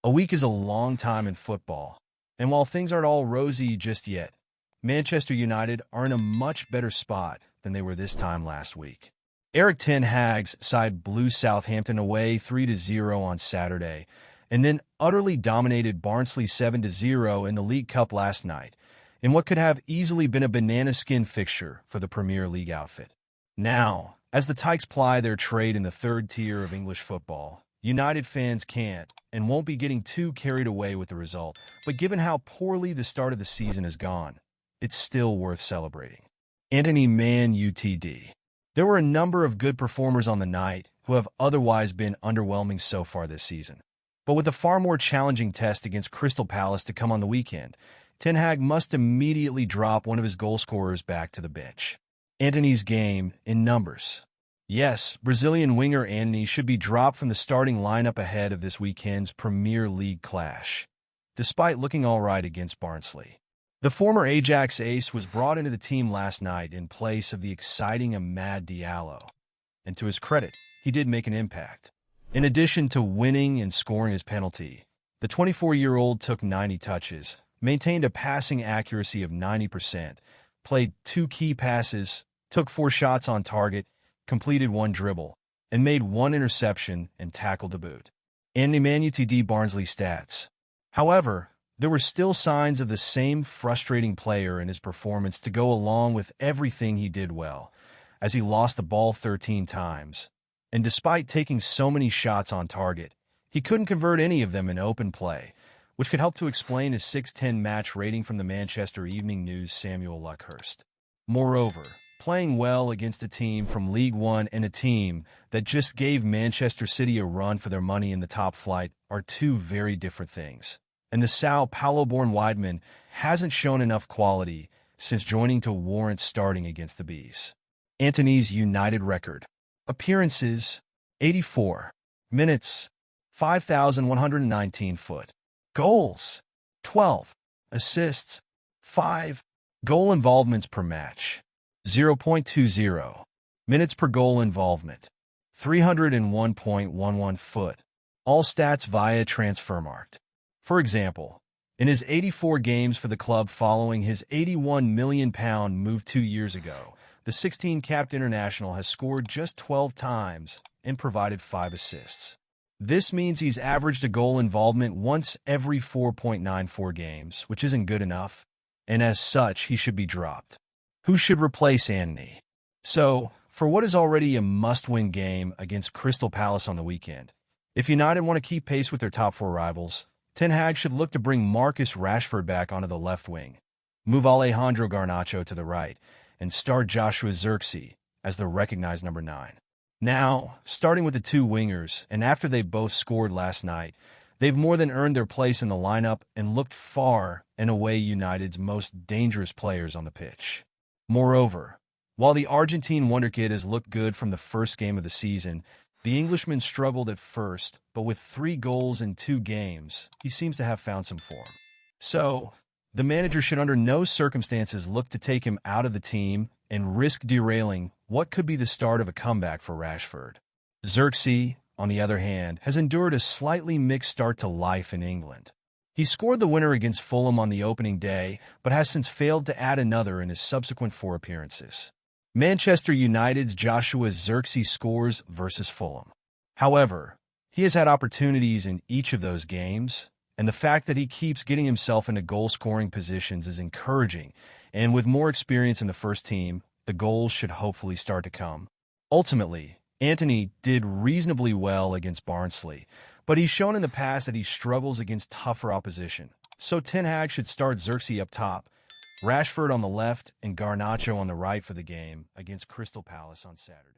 A week is a long time in football, and while things aren't all rosy just yet, Manchester United are in a much better spot than they were this time last week. Erik ten Hag's side blew Southampton away 3-0 on Saturday, and then utterly dominated Barnsley 7-0 in the League Cup last night, in what could have easily been a banana-skin fixture for the Premier League outfit. Now, as the Tykes ply their trade in the third tier of English football, United fans can't and won't be getting too carried away with the result, but given how poorly the start of the season has gone, it's still worth celebrating. Man Utd. There were a number of good performers on the night who have otherwise been underwhelming so far this season. But with a far more challenging test against Crystal Palace to come on the weekend, Ten Hag must immediately drop one of his goal scorers back to the bench. Antony's game in numbers. Yes, Brazilian winger Antony should be dropped from the starting lineup ahead of this weekend's Premier League clash, despite looking all right against Barnsley. The former Ajax ace was brought into the team last night in place of the exciting Amad Diallo, and to his credit, he did make an impact. In addition to winning and scoring his penalty, the 24-year-old took 90 touches, maintained a passing accuracy of 90%, played 2 key passes, took 4 shots on target, completed 1 dribble, and made 1 interception and tackled to boot. And the Man Utd Barnsley stats. However, there were still signs of the same frustrating player in his performance to go along with everything he did well, as he lost the ball 13 times. And despite taking so many shots on target, he couldn't convert any of them in open play, which could help to explain his 6-10 match rating from the Manchester Evening News' Samuel Luckhurst. Moreover, playing well against a team from League One and a team that just gave Manchester City a run for their money in the top flight are two very different things. And the Sao Paulo-born Weidman hasn't shown enough quality since joining to warrant starting against the Bees. Antony's United record. Appearances, 84. Minutes, 5,119 foot. Goals, 12. Assists, 5. Goal involvements per match, 0.20. Minutes per goal involvement, 301.11 foot. All stats via Transfermarkt. For example, in his 84 games for the club following his £81 million move 2 years ago, the 16-capped international has scored just 12 times and provided 5 assists. This means he's averaged a goal involvement once every 4.94 games, which isn't good enough, and as such, he should be dropped. Who should replace Antony? So, for what is already a must-win game against Crystal Palace on the weekend, if United want to keep pace with their top 4 rivals, Ten Hag should look to bring Marcus Rashford back onto the left wing, move Alejandro Garnacho to the right, and start Joshua Zirkzee as the recognized number 9. Now, starting with the 2 wingers, and after they both scored last night, they've more than earned their place in the lineup and looked far and away United's most dangerous players on the pitch. Moreover, while the Argentine wonderkid has looked good from the first game of the season, the Englishman struggled at first, but with 3 goals in 2 games, he seems to have found some form. So, the manager should under no circumstances look to take him out of the team and risk derailing what could be the start of a comeback for Rashford. Zirkzee, on the other hand, has endured a slightly mixed start to life in England. He scored the winner against Fulham on the opening day, but has since failed to add another in his subsequent 4 appearances. Manchester United's Joshua Zirkzee scores versus Fulham. However, he has had opportunities in each of those games, and the fact that he keeps getting himself into goal-scoring positions is encouraging, and with more experience in the first team, the goals should hopefully start to come. Ultimately, Antony did reasonably well against Barnsley, but he's shown in the past that he struggles against tougher opposition. So Ten Hag should start Zirkzee up top, Rashford on the left, and Garnacho on the right for the game against Crystal Palace on Saturday.